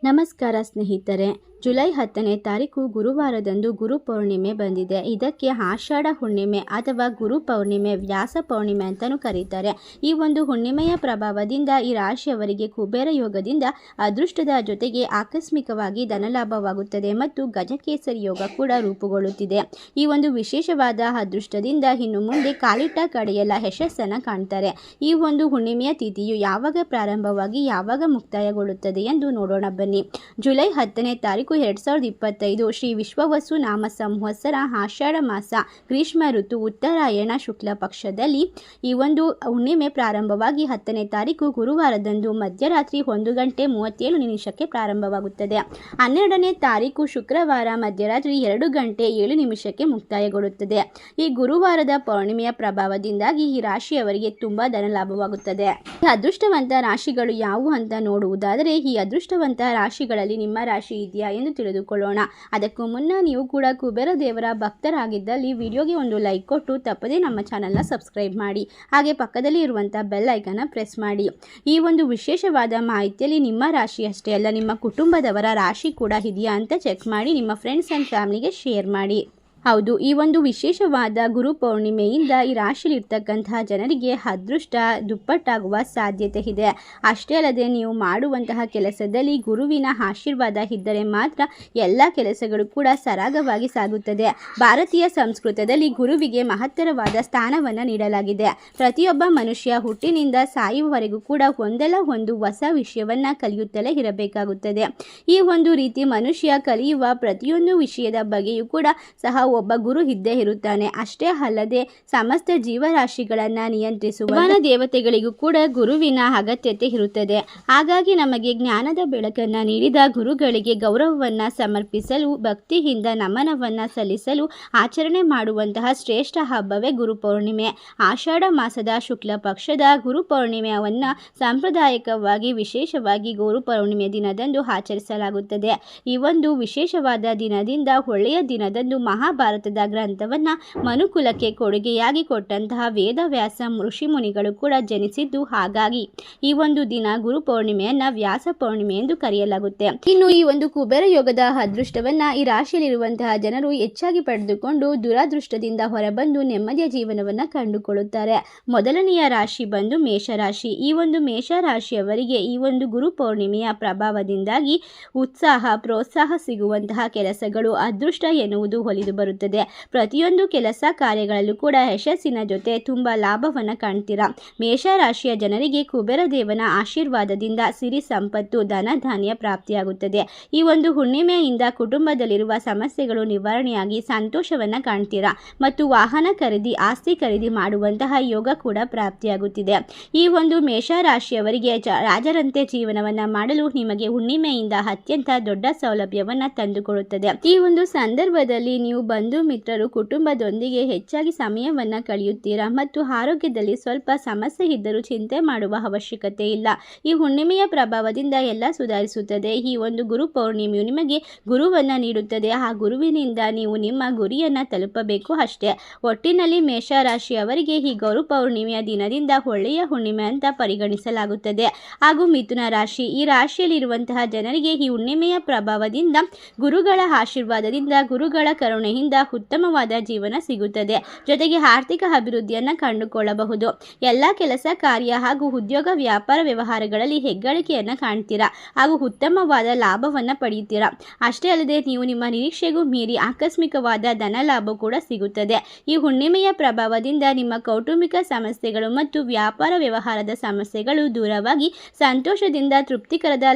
ನಮಸ್ಕಾರ ಸ್ನೇಹಿತರೆ. ಜುಲೈ 10ನೇ ತಾರೀಕು ಗುರುವಾರದಂದು ಗುರು ಪೌರ್ಣಿಮೆ ಬಂದಿದೆ. ಇದಕ್ಕೆ ಆಷಾಢ ಹುಣ್ಣಿಮೆ ಅಥವಾ ಗುರು ಪೌರ್ಣಿಮೆ, ವ್ಯಾಸ ಪೌರ್ಣಿಮೆ ಅಂತಲೂ ಕರೀತಾರೆ. ಈ ಒಂದು ಹುಣ್ಣಿಮೆಯ ಪ್ರಭಾವದಿಂದ ಈ ರಾಶಿಯವರಿಗೆ ಕುಬೇರ ಯೋಗದಿಂದ ಅದೃಷ್ಟದ ಜೊತೆಗೆ ಆಕಸ್ಮಿಕವಾಗಿ ಧನಲಾಭವಾಗುತ್ತದೆ ಮತ್ತು ಗಜಕೇಸರಿ ಯೋಗ ಕೂಡ ರೂಪುಗೊಳ್ಳುತ್ತಿದೆ. ಈ ಒಂದು ವಿಶೇಷವಾದ ಅದೃಷ್ಟದಿಂದ ಇನ್ನು ಮುಂದೆ ಕಾಲಿಟ್ಟ ಕಡೆಯೆಲ್ಲ ಯಶಸ್ಸನ್ನು ಕಾಣ್ತಾರೆ. ಈ ಒಂದು ಹುಣ್ಣಿಮೆಯ ತಿಥಿಯು ಯಾವಾಗ ಪ್ರಾರಂಭವಾಗಿ ಯಾವಾಗ ಮುಕ್ತಾಯಗೊಳ್ಳುತ್ತದೆ ಎಂದು ನೋಡೋಣ ಬನ್ನಿ. ಜುಲೈ 10ನೇ ತಾರೀಕು 2025 ಶ್ರೀ ವಿಶ್ವವಸು ನಾಮ ಸಂವತ್ಸರ ಆಷಾಢ ಮಾಸ ಗ್ರೀಷ್ಮ ಋತು ಉತ್ತರಾಯಣ ಶುಕ್ಲ ಪಕ್ಷದಲ್ಲಿ ಈ ಒಂದು ಹುಣ್ಣಿಮೆ ಪ್ರಾರಂಭವಾಗಿ 10ನೇ ತಾರೀಕು ಗುರುವಾರದಂದು ಮಧ್ಯರಾತ್ರಿ 1:37 ಪ್ರಾರಂಭವಾಗುತ್ತದೆ. 12ನೇ ತಾರೀಕು ಶುಕ್ರವಾರ ಮಧ್ಯರಾತ್ರಿ 2:07 ಮುಕ್ತಾಯಗೊಳ್ಳುತ್ತದೆ. ಈ ಗುರುವಾರದ ಪೌರ್ಣಿಮೆಯ ಪ್ರಭಾವದಿಂದಾಗಿ ಈ ರಾಶಿಯವರಿಗೆ ತುಂಬಾ ಧನಲಾಭವಾಗುತ್ತದೆ. ಈ ಅದೃಷ್ಟವಂತ ರಾಶಿಗಳು ಯಾವುವು ಅಂತ ನೋಡುವುದಾದರೆ, ಈ ಅದೃಷ್ಟವಂತ ರಾಶಿಗಳಲ್ಲಿ ನಿಮ್ಮ ರಾಶಿ ಇದೆಯಾ ಎಂದು ತಿಳಿದುಕೊಳ್ಳೋಣ. ಅದಕ್ಕೂ ಮುನ್ನ ನೀವು ಕೂಡ ಕುಬೇರ ದೇವರ ಭಕ್ತರಾಗಿದ್ದಲ್ಲಿ ವಿಡಿಯೋಗೆ ಒಂದು ಲೈಕ್ ಕೊಟ್ಟು ತಪ್ಪದೇ ನಮ್ಮ ಚಾನಲ್ನ ಸಬ್ಸ್ಕ್ರೈಬ್ ಮಾಡಿ. ಹಾಗೆ ಪಕ್ಕದಲ್ಲಿ ಇರುವಂಥ ಬೆಲ್ ಐಕನ್ನ ಪ್ರೆಸ್ ಮಾಡಿ. ಈ ಒಂದು ವಿಶೇಷವಾದ ಮಾಹಿತಿಯಲ್ಲಿ ನಿಮ್ಮ ರಾಶಿ ಅಷ್ಟೇ ಅಲ್ಲ, ನಿಮ್ಮ ಕುಟುಂಬದವರ ರಾಶಿ ಕೂಡ ಇದೆಯಾ ಅಂತ ಚೆಕ್ ಮಾಡಿ ನಿಮ್ಮ ಫ್ರೆಂಡ್ಸ್ ಆ್ಯಂಡ್ ಫ್ಯಾಮಿಲಿಗೆ ಶೇರ್ ಮಾಡಿ. ಹೌದು, ಈ ಒಂದು ವಿಶೇಷವಾದ ಗುರು ಪೌರ್ಣಿಮೆಯಿಂದ ಈ ರಾಶಿಯಲ್ಲಿರ್ತಕ್ಕಂತಹ ಜನರಿಗೆ ಅದೃಷ್ಟ ದುಪ್ಪಟ್ಟಾಗುವ ಸಾಧ್ಯತೆ ಇದೆ. ಅಷ್ಟೇ ಅಲ್ಲದೆ ನೀವು ಮಾಡುವಂತಹ ಕೆಲಸದಲ್ಲಿ ಗುರುವಿನ ಆಶೀರ್ವಾದ ಇದ್ದರೆ ಮಾತ್ರ ಎಲ್ಲ ಕೆಲಸಗಳು ಕೂಡ ಸರಾಗವಾಗಿ ಸಾಗುತ್ತದೆ. ಭಾರತೀಯ ಸಂಸ್ಕೃತದಲ್ಲಿ ಗುರುವಿಗೆ ಮಹತ್ತರವಾದ ಸ್ಥಾನವನ್ನು ನೀಡಲಾಗಿದೆ. ಪ್ರತಿಯೊಬ್ಬ ಮನುಷ್ಯ ಹುಟ್ಟಿನಿಂದ ಸಾಯುವವರೆಗೂ ಕೂಡ ಒಂದಲ್ಲ ಒಂದು ಹೊಸ ವಿಷಯವನ್ನು ಕಲಿಯುತ್ತಲೇ ಇರಬೇಕಾಗುತ್ತದೆ. ಈ ಒಂದು ರೀತಿ ಮನುಷ್ಯ ಕಲಿಯುವ ಪ್ರತಿಯೊಂದು ವಿಷಯದ ಬಗ್ಗೆಯೂ ಕೂಡ ಸಹ ಒಬ್ಬ ಗುರು ಇದ್ದೇ ಇರುತ್ತಾನೆ. ಅಷ್ಟೇ ಅಲ್ಲದೆ ಸಮಸ್ತ ಜೀವರಾಶಿಗಳನ್ನು ನಿಯಂತ್ರಿಸುವ ದೇವತೆಗಳಿಗೂ ಕೂಡ ಗುರುವಿನ ಅಗತ್ಯತೆ ಇರುತ್ತದೆ. ಹಾಗಾಗಿ ನಮಗೆ ಜ್ಞಾನದ ಬೆಳಕನ್ನು ನೀಡಿದ ಗುರುಗಳಿಗೆ ಗೌರವವನ್ನು ಸಮರ್ಪಿಸಲು, ಭಕ್ತಿಯಿಂದ ನಮನವನ್ನು ಸಲ್ಲಿಸಲು ಆಚರಣೆ ಮಾಡುವಂತಹ ಶ್ರೇಷ್ಠ ಹಬ್ಬವೇ ಗುರು ಪೌರ್ಣಿಮೆ. ಆಷಾಢ ಮಾಸದ ಶುಕ್ಲ ಪಕ್ಷದ ಗುರು ಪೌರ್ಣಿಮೆಯನ್ನು ಸಾಂಪ್ರದಾಯಿಕವಾಗಿ ವಿಶೇಷವಾಗಿ ಗುರು ಪೌರ್ಣಿಮೆ ದಿನದಂದು ಆಚರಿಸಲಾಗುತ್ತದೆ. ಈ ಒಂದು ವಿಶೇಷವಾದ ದಿನದಿಂದ ಒಳ್ಳೆಯ ದಿನದಂದು ಮಹಾಭಾರತದ ಗ್ರಂಥವನ್ನು ಮನುಕುಲಕ್ಕೆ ಕೊಡುಗೆಯಾಗಿ ಕೊಟ್ಟಂತಹ ವೇದವ್ಯಾಸ ಋಷಿಮುನಿಗಳು ಕೂಡ ಜನಿಸಿದ್ದು. ಹಾಗಾಗಿ ಈ ಒಂದು ದಿನ ಗುರು ಪೌರ್ಣಿಮೆಯನ್ನ ವ್ಯಾಸ ಪೌರ್ಣಿಮೆ ಎಂದು ಕರೆಯಲಾಗುತ್ತೆ. ಇನ್ನು ಈ ಒಂದು ಕುಬೇರ ಯೋಗದ ಅದೃಷ್ಟವನ್ನ ಈ ರಾಶಿಯಲ್ಲಿರುವಂತಹ ಜನರು ಹೆಚ್ಚಾಗಿ ಪಡೆದುಕೊಂಡು ದುರಾದೃಷ್ಟದಿಂದ ಹೊರಬಂದು ನೆಮ್ಮದಿಯ ಜೀವನವನ್ನ ಕಂಡುಕೊಳ್ಳುತ್ತಾರೆ. ಮೊದಲನೆಯ ರಾಶಿ ಬಂದು ಮೇಷರಾಶಿ. ಈ ಒಂದು ಮೇಷರಾಶಿಯವರಿಗೆ ಈ ಒಂದು ಗುರು ಪೌರ್ಣಿಮೆಯ ಪ್ರಭಾವದಿಂದಾಗಿ ಉತ್ಸಾಹ ಪ್ರೋತ್ಸಾಹ ಸಿಗುವಂತಹ ಕೆಲಸಗಳು, ಅದೃಷ್ಟ ಎನ್ನುವುದು ಒಲಿದು ಬರುತ್ತದೆ. ಪ್ರತಿಯೊಂದು ಕೆಲಸ ಕಾರ್ಯಗಳಲ್ಲೂ ಕೂಡ ಯಶಸ್ಸಿನ ಜೊತೆ ತುಂಬಾ ಲಾಭವನ್ನು ಕಾಣ್ತೀರಾ. ಮೇಷರಾಶಿಯ ಜನರಿಗೆ ಕುಬೇರ ದೇವನ ಆಶೀರ್ವಾದದಿಂದ ಸಿರಿ ಸಂಪತ್ತು, ಧನ ಧಾನ್ಯ ಪ್ರಾಪ್ತಿಯಾಗುತ್ತದೆ. ಈ ಒಂದು ಹುಣ್ಣಿಮೆಯಿಂದ ಕುಟುಂಬದಲ್ಲಿರುವ ಸಮಸ್ಯೆಗಳು ನಿವಾರಣೆಯಾಗಿ ಸಂತೋಷವನ್ನ ಕಾಣ್ತೀರಾ ಮತ್ತು ವಾಹನ ಖರೀದಿ, ಆಸ್ತಿ ಖರೀದಿ ಮಾಡುವಂತಹ ಯೋಗ ಕೂಡ ಪ್ರಾಪ್ತಿಯಾಗುತ್ತಿದೆ. ಈ ಒಂದು ಮೇಷರಾಶಿಯವರಿಗೆ ರಾಜರಂತೆ ಜೀವನವನ್ನ ಮಾಡಲು ನಿಮಗೆ ಹುಣ್ಣಿಮೆಯಿಂದ ಅತ್ಯಂತ ದೊಡ್ಡ ಸೌಲಭ್ಯವನ್ನ ತಂದುಕೊಡುತ್ತದೆ. ಈ ಒಂದು ಸಂದರ್ಭದಲ್ಲಿ ನೀವು ಬಂಧು ಮಿತ್ರರು ಕುಟುಂಬದೊಂದಿಗೆ ಹೆಚ್ಚಾಗಿ ಸಮಯವನ್ನ ಕಳೆಯುತ್ತೀರಾ ಮತ್ತು ಆರೋಗ್ಯದಲ್ಲಿ ಸ್ವಲ್ಪ ಸಮಸ್ಯೆ ಇದ್ದರೂ ಚಿಂತೆ ಮಾಡುವ ಅವಶ್ಯಕತೆ ಇಲ್ಲ. ಈ ಹುಣ್ಣಿಮೆಯ ಪ್ರಭಾವದಿಂದ ಎಲ್ಲ ಸುಧಾರಿಸುತ್ತದೆ. ಈ ಒಂದು ಗುರು ಪೌರ್ಣಿಮೆಯು ನಿಮಗೆ ಗುರುವನ್ನ ನೀಡುತ್ತದೆ. ಆ ಗುರುವಿನಿಂದ ನೀವು ನಿಮ್ಮ ಗುರಿಯನ್ನ ತಲುಪಬೇಕು ಅಷ್ಟೇ. ಒಟ್ಟಿನಲ್ಲಿ ಮೇಷರಾಶಿಯವರಿಗೆ ಈ ಗುರು ಪೌರ್ಣಿಮೆಯ ದಿನದಿಂದ ಒಳ್ಳೆಯ ಹುಣ್ಣಿಮೆ ಅಂತ ಪರಿಗಣಿಸಲಾಗುತ್ತದೆ. ಹಾಗೂ ಮಿಥುನ ರಾಶಿ, ಈ ರಾಶಿಯಲ್ಲಿರುವಂತಹ ಜನರಿಗೆ ಈ ಹುಣ್ಣಿಮೆಯ ಪ್ರಭಾವದಿಂದ ಗುರುಗಳ ಆಶೀರ್ವಾದದಿಂದ, ಗುರುಗಳ ಕರುಣೆಯಿಂದ ಉತ್ತಮವಾದ ಜೀವನ ಸಿಗುತ್ತದೆ. ಜೊತೆಗೆ ಆರ್ಥಿಕ ಅಭಿವೃದ್ಧಿಯನ್ನು ಕಂಡುಕೊಳ್ಳಬಹುದು. ಎಲ್ಲ ಕೆಲಸ ಕಾರ್ಯ ಹಾಗೂ ಉದ್ಯೋಗ ವ್ಯಾಪಾರ ವ್ಯವಹಾರಗಳಲ್ಲಿ ಹೆಗ್ಗಳಿಕೆಯನ್ನು ಕಾಣ್ತೀರಾ ಹಾಗೂ ಉತ್ತಮವಾದ ಲಾಭವನ್ನು ಪಡೆಯುತ್ತೀರಾ. ಅಷ್ಟೇ ಅಲ್ಲದೆ ನೀವು ನಿಮ್ಮ ನಿರೀಕ್ಷೆಗೂ ಮೀರಿ ಆಕಸ್ಮಿಕವಾದ ಧನ ಲಾಭ ಕೂಡ ಸಿಗುತ್ತದೆ. ಈ ಹುಣ್ಣಿಮೆಯ ಪ್ರಭಾವದಿಂದ ನಿಮ್ಮ ಕೌಟುಂಬಿಕ ಸಮಸ್ಯೆಗಳು ಮತ್ತು ವ್ಯಾಪಾರ ವ್ಯವಹಾರದ ಸಮಸ್ಯೆಗಳು ದೂರವಾಗಿ ಸಂತೋಷದಿಂದ ತೃಪ್ತಿಕರದ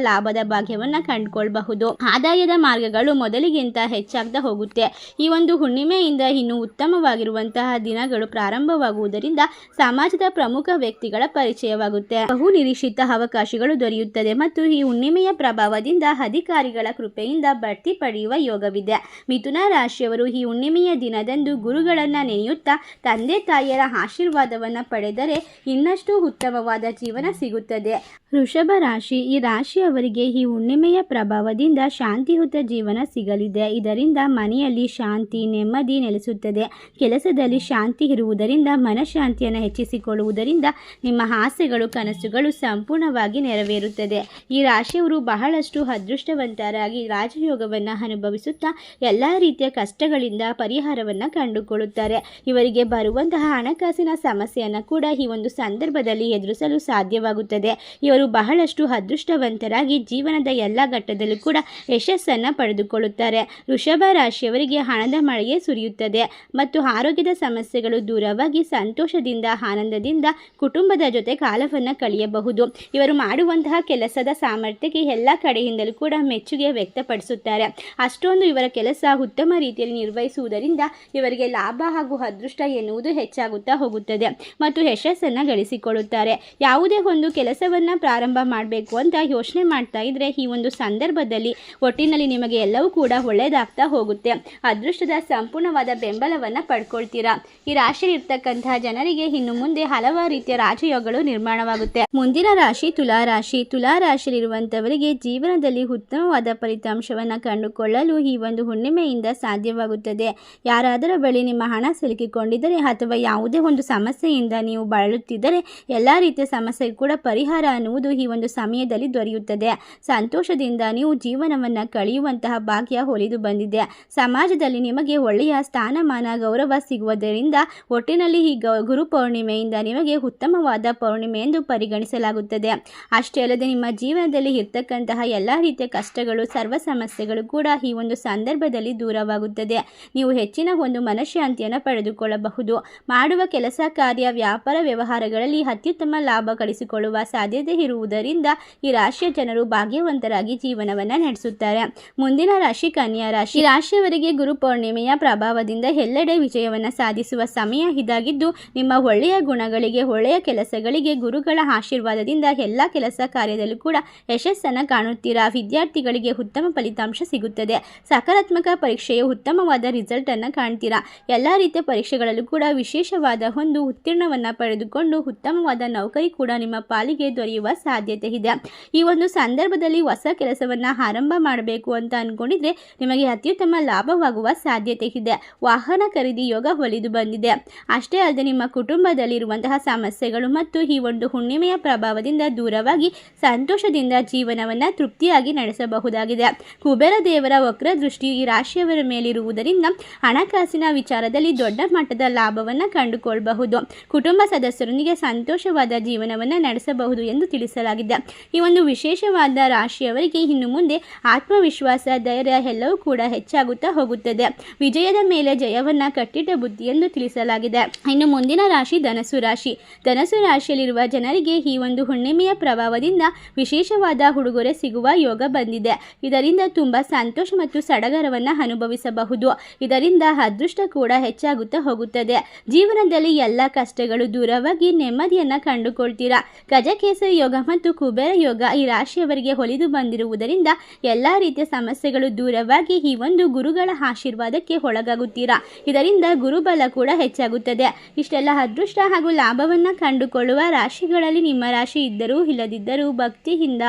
ಲಾಭದ ಭಾಗ್ಯವನ್ನು ಕಂಡುಕೊಳ್ಳಬಹುದು. ಆದಾಯದ ಮಾರ್ಗಗಳು ಮೊದಲಿಗಿಂತ ಹೆಚ್ಚಾಗ್ತಾ ಹೋಗುತ್ತೆ. ಈ ಒಂದು ಹುಣ್ಣಿಮೆಯಿಂದ ಇನ್ನು ಉತ್ತಮವಾಗಿರುವಂತಹ ದಿನಗಳು ಪ್ರಾರಂಭವಾಗುವುದರಿಂದ ಸಮಾಜದ ಪ್ರಮುಖ ವ್ಯಕ್ತಿಗಳ ಪರಿಚಯವಾಗುತ್ತೆ. ಬಹು ನಿರೀಕ್ಷಿತ ಅವಕಾಶಗಳು ದೊರೆಯುತ್ತದೆ ಮತ್ತು ಈ ಹುಣ್ಣಿಮೆಯ ಪ್ರಭಾವದಿಂದ ಅಧಿಕಾರಿಗಳ ಕೃಪೆಯಿಂದ ಬಡ್ತಿ ಪಡೆಯುವ ಯೋಗವಿದೆ. ಮಿಥುನ ರಾಶಿಯವರು ಈ ಹುಣ್ಣಿಮೆಯ ದಿನದಂದು ಗುರುಗಳನ್ನ ನೆನೆಯುತ್ತಾ ತಂದೆ ತಾಯಿಯರ ಆಶೀರ್ವಾದವನ್ನ ಪಡೆದರೆ ಇನ್ನಷ್ಟು ಉತ್ತಮವಾದ ಜೀವನ ಸಿಗುತ್ತದೆ. ವೃಷಭ ರಾಶಿ, ಈ ರಾಶಿಯವರಿಗೆ ಈ ಹುಣ್ಣಿಮೆಯ ಪ್ರಭಾವದಿಂದ ಶಾಂತಿಯುತ ಜೀವನ ಸಿಗಲಿದೆ. ಇದರಿಂದ ಮನೆಯಲ್ಲಿ ಶಾಂತಿ ಶಾಂತಿ ನೆಮ್ಮದಿ ನೆಲೆಸುತ್ತದೆ. ಕೆಲಸದಲ್ಲಿ ಶಾಂತಿ ಇರುವುದರಿಂದ ಮನಃಶಾಂತಿಯನ್ನು ಹೆಚ್ಚಿಸಿಕೊಳ್ಳುವುದರಿಂದ ನಿಮ್ಮ ಆಸೆಗಳು ಕನಸುಗಳು ಸಂಪೂರ್ಣವಾಗಿ ನೆರವೇರುತ್ತದೆ. ಈ ರಾಶಿಯವರು ಬಹಳಷ್ಟು ಅದೃಷ್ಟವಂತರಾಗಿ ರಾಜಯೋಗವನ್ನು ಅನುಭವಿಸುತ್ತಾ ಎಲ್ಲ ರೀತಿಯ ಕಷ್ಟಗಳಿಂದ ಪರಿಹಾರವನ್ನು ಕಂಡುಕೊಳ್ಳುತ್ತಾರೆ. ಇವರಿಗೆ ಬರುವಂತಹ ಹಣಕಾಸಿನ ಸಮಸ್ಯೆಯನ್ನು ಕೂಡ ಈ ಒಂದು ಸಂದರ್ಭದಲ್ಲಿ ಎದುರಿಸಲು ಸಾಧ್ಯವಾಗುತ್ತದೆ. ಇವರು ಬಹಳಷ್ಟು ಅದೃಷ್ಟವಂತರಾಗಿ ಜೀವನದ ಎಲ್ಲ ಘಟ್ಟದಲ್ಲೂ ಕೂಡ ಯಶಸ್ಸನ್ನು ಪಡೆದುಕೊಳ್ಳುತ್ತಾರೆ. ವೃಷಭ ರಾಶಿಯವರಿಗೆ ಹಣದ ಮಳೆಯೇ ಸುರಿಯುತ್ತದೆ ಮತ್ತು ಆರೋಗ್ಯದ ಸಮಸ್ಯೆಗಳು ದೂರವಾಗಿ ಸಂತೋಷದಿಂದ ಆನಂದದಿಂದ ಕುಟುಂಬದ ಜೊತೆ ಕಾಲವನ್ನು ಕಳೆಯಬಹುದು. ಇವರು ಮಾಡುವಂತಹ ಕೆಲಸದ ಸಾಮರ್ಥ್ಯಕ್ಕೆ ಎಲ್ಲ ಕಡೆಯಿಂದಲೂ ಕೂಡ ಮೆಚ್ಚುಗೆ ವ್ಯಕ್ತಪಡಿಸುತ್ತಾರೆ. ಅಷ್ಟೊಂದು ಇವರ ಕೆಲಸ ಉತ್ತಮ ರೀತಿಯಲ್ಲಿ ನಿರ್ವಹಿಸುವುದರಿಂದ ಇವರಿಗೆ ಲಾಭ ಹಾಗೂ ಅದೃಷ್ಟ ಎನ್ನುವುದು ಹೆಚ್ಚಾಗುತ್ತಾ ಹೋಗುತ್ತದೆ ಮತ್ತು ಯಶಸ್ಸನ್ನು ಗಳಿಸಿಕೊಳ್ಳುತ್ತಾರೆ. ಯಾವುದೇ ಒಂದು ಕೆಲಸವನ್ನು ಪ್ರಾರಂಭ ಮಾಡಬೇಕು ಅಂತ ಯೋಚನೆ ಮಾಡ್ತಾ ಇದ್ರೆ ಈ ಒಂದು ಸಂದರ್ಭದಲ್ಲಿ ಒಟ್ಟಿನಲ್ಲಿ ನಿಮಗೆ ಎಲ್ಲವೂ ಕೂಡ ಒಳ್ಳೆಯದಾಗ್ತಾ ಹೋಗುತ್ತೆ. ಅದೃಷ್ಟದ ಸಂಪೂರ್ಣವಾದ ಬೆಂಬಲವನ್ನು ಪಡ್ಕೊಳ್ತೀರಾ. ಈ ರಾಶಿಯಲ್ಲಿ ಇರ್ತಕ್ಕಂತಹ ಜನರಿಗೆ ಇನ್ನು ಮುಂದೆ ಹಲವಾರು ರೀತಿಯ ರಾಜಯೋಗಗಳು ನಿರ್ಮಾಣವಾಗುತ್ತೆ. ಮುಂದಿನ ರಾಶಿ ತುಲಾರಾಶಿ. ತುಲಾರಾಶಿಯಲ್ಲಿರುವಂಥವರಿಗೆ ಜೀವನದಲ್ಲಿ ಉತ್ತಮವಾದ ಫಲಿತಾಂಶವನ್ನು ಕಂಡುಕೊಳ್ಳಲು ಈ ಒಂದು ಹುಣ್ಣಿಮೆಯಿಂದ ಸಾಧ್ಯವಾಗುತ್ತದೆ. ಯಾರಾದರ ಬಳಿ ನಿಮ್ಮ ಹಣ ಸಿಲುಕಿಕೊಂಡಿದ್ದರೆ ಅಥವಾ ಯಾವುದೇ ಒಂದು ಸಮಸ್ಯೆಯಿಂದ ನೀವು ಬಳಲುತ್ತಿದ್ದರೆ ಎಲ್ಲ ರೀತಿಯ ಸಮಸ್ಯೆಗೆ ಕೂಡ ಪರಿಹಾರ ಅನ್ನುವುದು ಈ ಒಂದು ಸಮಯದಲ್ಲಿ ದೊರೆಯುತ್ತದೆ. ಸಂತೋಷದಿಂದ ನೀವು ಜೀವನವನ್ನು ಕಳೆಯುವಂತಹ ಭಾಗ್ಯ ಒಲಿದು ಬಂದಿದೆ. ಸಮಾಜದಲ್ಲಿ ನಿಮಗೆ ಒಳ್ಳೆಯ ಸ್ಥಾನಮಾನ ಗೌರವ ಸಿಗುವುದರಿಂದ ಒಟ್ಟಿನಲ್ಲಿ ಈ ಗುರು ಪೌರ್ಣಿಮೆಯಿಂದ ನಿಮಗೆ ಉತ್ತಮವಾದ ಪೌರ್ಣಿಮೆ ಎಂದು ಪರಿಗಣಿಸಲಾಗುತ್ತದೆ. ಅಷ್ಟೇ ಅಲ್ಲದೆ ನಿಮ್ಮ ಜೀವನದಲ್ಲಿ ಇರ್ತಕ್ಕಂತಹ ಎಲ್ಲ ರೀತಿಯ ಕಷ್ಟಗಳು ಸರ್ವ ಸಮಸ್ಯೆಗಳು ಕೂಡ ಈ ಒಂದು ಸಂದರ್ಭದಲ್ಲಿ ದೂರವಾಗುತ್ತದೆ. ನೀವು ಹೆಚ್ಚಿನ ಒಂದು ಮನಃಶಾಂತಿಯನ್ನು ಪಡೆದುಕೊಳ್ಳಬಹುದು. ಮಾಡುವ ಕೆಲಸ ಕಾರ್ಯ ವ್ಯಾಪಾರ ವ್ಯವಹಾರಗಳಲ್ಲಿ ಅತ್ಯುತ್ತಮ ಲಾಭ ಗಳಿಸಿಕೊಳ್ಳುವ ಸಾಧ್ಯತೆ ಇರುವುದರಿಂದ ಈ ರಾಶಿಯ ಜನರು ಭಾಗ್ಯವಂತರಾಗಿ ಜೀವನವನ್ನು ನಡೆಸುತ್ತಾರೆ. ಮುಂದಿನ ರಾಶಿ ಕನ್ಯಾ ರಾಶಿ. ಈ ರಾಶಿಯವರಿಗೆ ಗುರು ಪೌರ್ಣಿಮೆಯ ಪ್ರಭಾವದಿಂದ ಎಲ್ಲೆಡೆ ವಿಜಯವನ್ನು ಸಾಧಿಸುವ ಸಮಯ ಇದಾಗಿದ್ದು ನಿಮ್ಮ ಒಳ್ಳೆಯ ಗುಣಗಳಿಗೆ ಒಳ್ಳೆಯ ಕೆಲಸಗಳಿಗೆ ಗುರುಗಳ ಆಶೀರ್ವಾದದಿಂದ ಎಲ್ಲ ಕೆಲಸ ಕಾರ್ಯದಲ್ಲೂ ಕೂಡ ಯಶಸ್ಸನ್ನು ಕಾಣುತ್ತೀರಾ. ವಿದ್ಯಾರ್ಥಿಗಳಿಗೆ ಉತ್ತಮ ಫಲಿತಾಂಶ ಸಿಗುತ್ತದೆ. ಸಕಾರಾತ್ಮಕ ಪರೀಕ್ಷೆಯ ಉತ್ತಮವಾದ ರಿಸಲ್ಟ್ ಅನ್ನು ಕಾಣ್ತೀರಾ. ಎಲ್ಲ ರೀತಿಯ ಪರೀಕ್ಷೆಗಳಲ್ಲೂ ಕೂಡ ವಿಶೇಷವಾದ ಒಂದು ಉತ್ತೀರ್ಣವನ್ನು ಪಡೆದುಕೊಂಡು ಉತ್ತಮವಾದ ನೌಕರಿ ಕೂಡ ನಿಮ್ಮ ಪಾಲಿಗೆ ದೊರೆಯುವ ಸಾಧ್ಯತೆ ಇದೆ. ಈ ಒಂದು ಸಂದರ್ಭದಲ್ಲಿ ಹೊಸ ಕೆಲಸವನ್ನು ಆರಂಭ ಮಾಡಬೇಕು ಅಂತ ಅಂದ್ಕೊಂಡಿದ್ರೆ ನಿಮಗೆ ಅತ್ಯುತ್ತಮ ಲಾಭವಾಗುವ ಸಾಧ್ಯತೆ ಇದೆ. ವಾಹನ ಖರೀದಿ ಯೋಗ ಒಲಿದು ಬಂದಿದೆ. ಅಷ್ಟೇ ಅಲ್ಲದೆ ನಿಮ್ಮ ಕುಟುಂಬದಲ್ಲಿರುವಂತಹ ಸಮಸ್ಯೆಗಳು ಮತ್ತು ಈ ಒಂದು ಹುಣ್ಣಿಮೆಯ ಪ್ರಭಾವದಿಂದ ದೂರವಾಗಿ ಸಂತೋಷದಿಂದ ಜೀವನವನ್ನು ತೃಪ್ತಿಯಾಗಿ ನಡೆಸಬಹುದಾಗಿದೆ. ಕುಬೇರ ದೇವರ ವಕ್ರ ದೃಷ್ಟಿ ಈ ರಾಶಿಯವರ ಮೇಲಿರುವುದರಿಂದ ಹಣಕಾಸಿನ ವಿಚಾರದಲ್ಲಿ ದೊಡ್ಡ ಮಟ್ಟದ ಲಾಭವನ್ನು ಕಂಡುಕೊಳ್ಳಬಹುದು. ಕುಟುಂಬ ಸದಸ್ಯರೊಂದಿಗೆ ಸಂತೋಷವಾದ ಜೀವನವನ್ನು ನಡೆಸಬಹುದು ಎಂದು ತಿಳಿಸಲಾಗಿದೆ. ಈ ಒಂದು ವಿಶೇಷವಾದ ರಾಶಿಯವರಿಗೆ ಇನ್ನು ಮುಂದೆ ಆತ್ಮವಿಶ್ವಾಸ ಧೈರ್ಯ ಎಲ್ಲವೂ ಕೂಡ ಹೆಚ್ಚಾಗುತ್ತಾ ಹೋಗುತ್ತದೆ. ವಿಜಯದ ಮೇಲೆ ಜಯವನ್ನು ಕಟ್ಟಿಟ್ಟ ಬುದ್ಧಿ ಎಂದು ತಿಳಿಸಲಾಗಿದೆ. ಇನ್ನು ಮುಂದಿನ ರಾಶಿ ಧನಸ್ಸು ರಾಶಿ. ಧನಸ್ಸು ರಾಶಿಯಲ್ಲಿರುವ ಜನರಿಗೆ ಈ ಒಂದು ಹುಣ್ಣಿಮೆಯ ಪ್ರಭಾವದಿಂದ ವಿಶೇಷವಾದ ಉಡುಗೊರೆ ಸಿಗುವ ಯೋಗ ಬಂದಿದೆ. ಇದರಿಂದ ತುಂಬ ಸಂತೋಷ ಮತ್ತು ಸಡಗರವನ್ನು ಅನುಭವಿಸಬಹುದು. ಇದರಿಂದ ಅದೃಷ್ಟ ಕೂಡ ಹೆಚ್ಚಾಗುತ್ತಾ ಹೋಗುತ್ತದೆ. ಜೀವನದಲ್ಲಿ ಎಲ್ಲ ಕಷ್ಟಗಳು ದೂರವಾಗಿ ನೆಮ್ಮದಿಯನ್ನು ಕಂಡುಕೊಳ್ತೀರಾ. ಗಜಕೇಸರಿ ಯೋಗ ಮತ್ತು ಕುಬೇರ ಯೋಗ ಈ ರಾಶಿಯವರಿಗೆ ಒಲಿದು ಬಂದಿರುವುದರಿಂದ ಎಲ್ಲ ರೀತಿಯ ಸಮಸ್ಯೆಗಳು ದೂರವಾಗಿ ಈ ಒಂದು ಗುರುಗಳ ಆಶೀರ್ವಾದಕ್ಕೆ ಒಳಗಾಗುತ್ತೀರಾ. ಇದರಿಂದ ಗುರುಬಲ ಕೂಡ ಹೆಚ್ಚಾಗುತ್ತದೆ. ಇಷ್ಟೆಲ್ಲ ಅದೃಷ್ಟ ಹಾಗೂ ಲಾಭವನ್ನು ಕಂಡುಕೊಳ್ಳುವ ರಾಶಿಗಳಲ್ಲಿ ನಿಮ್ಮ ರಾಶಿ ಇದ್ದರೂ ಇಲ್ಲದಿದ್ದರೂ ಭಕ್ತಿಯಿಂದ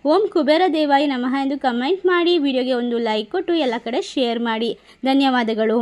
ಓಂ ಕುಬೇರ ದೇವಾಯ ನಮಃ ಎಂದು ಕಮೆಂಟ್ ಮಾಡಿ. ವಿಡಿಯೋಗೆ ಒಂದು ಲೈಕ್ ಕೊಟ್ಟು ಎಲ್ಲ ಕಡೆ ಶೇರ್ ಮಾಡಿ. ಧನ್ಯವಾದಗಳು.